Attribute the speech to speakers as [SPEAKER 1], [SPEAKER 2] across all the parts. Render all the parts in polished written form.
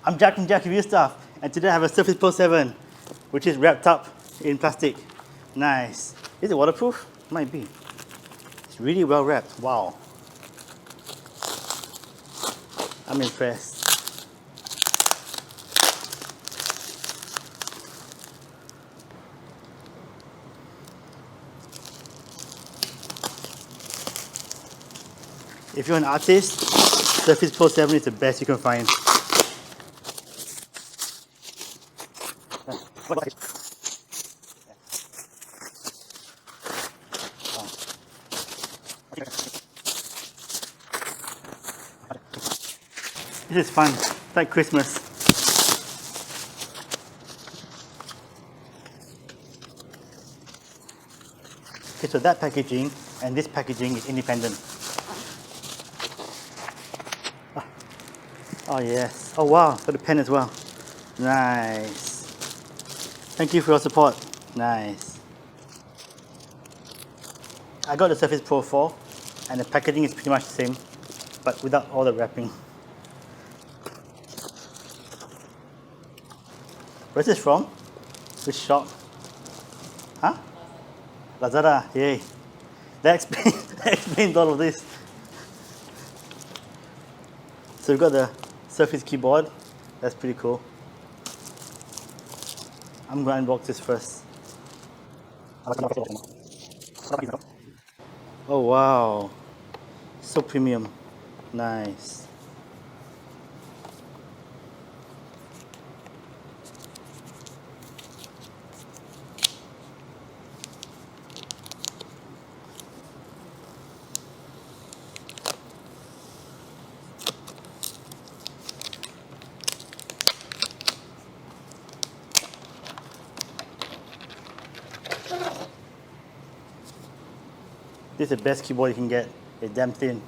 [SPEAKER 1] I'm Jack from Jack Review Stuff, and today I have a Surface Pro 7, which is wrapped up in plastic. Nice. Is it waterproof? Might be. It's really well wrapped. Wow. I'm impressed. If you're an artist, Surface Pro 7 is the best you can find. This is fun. It's like Christmas. Okay, so that packaging and this packaging is independent. Oh yes. Oh wow, got the pen as well. Nice. Thank you for your support. Nice. I got the Surface Pro 4 and the packaging is pretty much the same, but without all the wrapping. Where's this from? Which shop? Huh? Lazada, yay. That explains all of this. So we've got the Surface keyboard. That's pretty cool. I'm going to unbox this first. Oh wow. So premium. Nice. This is the best keyboard you can get. It's damn thin.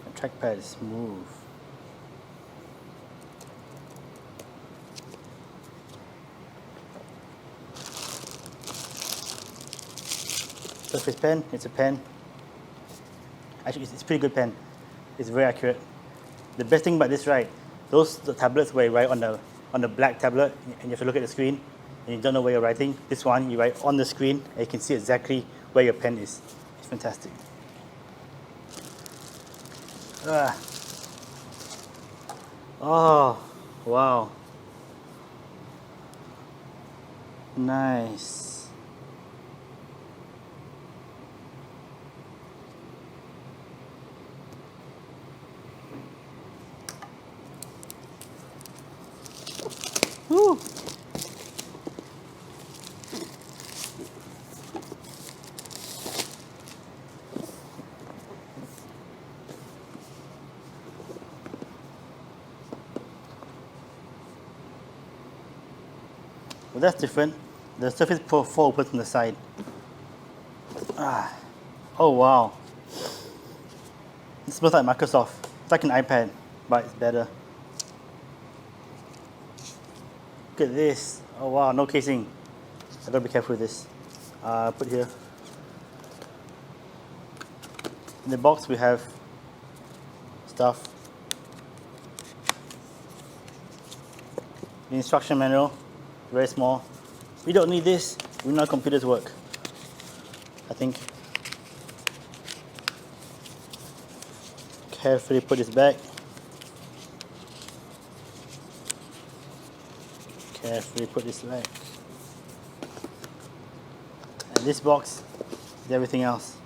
[SPEAKER 1] The trackpad is smooth. Surface pen, it's a pen. Actually, it's a pretty good pen. It's very accurate. The best thing about this, right? The tablets where you write on the black tablet and you have to look at the screen and you don't know where you're writing. This one, you write on the screen and you can see exactly where your pen is. It's fantastic. Oh, wow. Nice. Woo. Well, that's different. The Surface Pro 4 opens on the side. Oh wow. It smells like Microsoft. It's like an iPad, but it's better. Look at this. Oh wow, no casing. I gotta be careful with this. Put here. In the box we have stuff. The instruction manual, very small. We don't need this. We know how computers work, I think. Carefully put this back. Carefully put this back. And this box is everything else.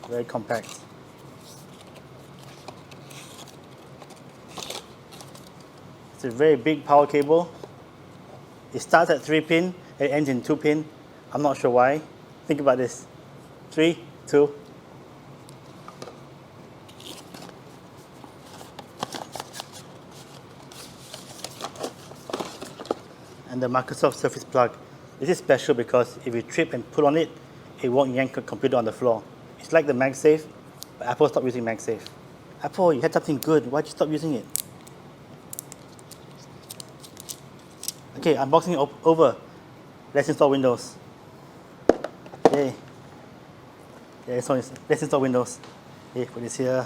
[SPEAKER 1] Very compact. It's a very big power cable. It starts at 3-pin, it ends in 2-pin. I'm not sure why. Think about this. 3, 2. And the Microsoft Surface plug. This is special because if you trip and pull on it, it won't yank your computer on the floor. It's like the MagSafe, but Apple stopped using MagSafe. Apple, you had something good. Why'd you stop using it? Okay, unboxing it over. Let's install Windows. Yay. Yeah, let's install Windows. Okay, put this here.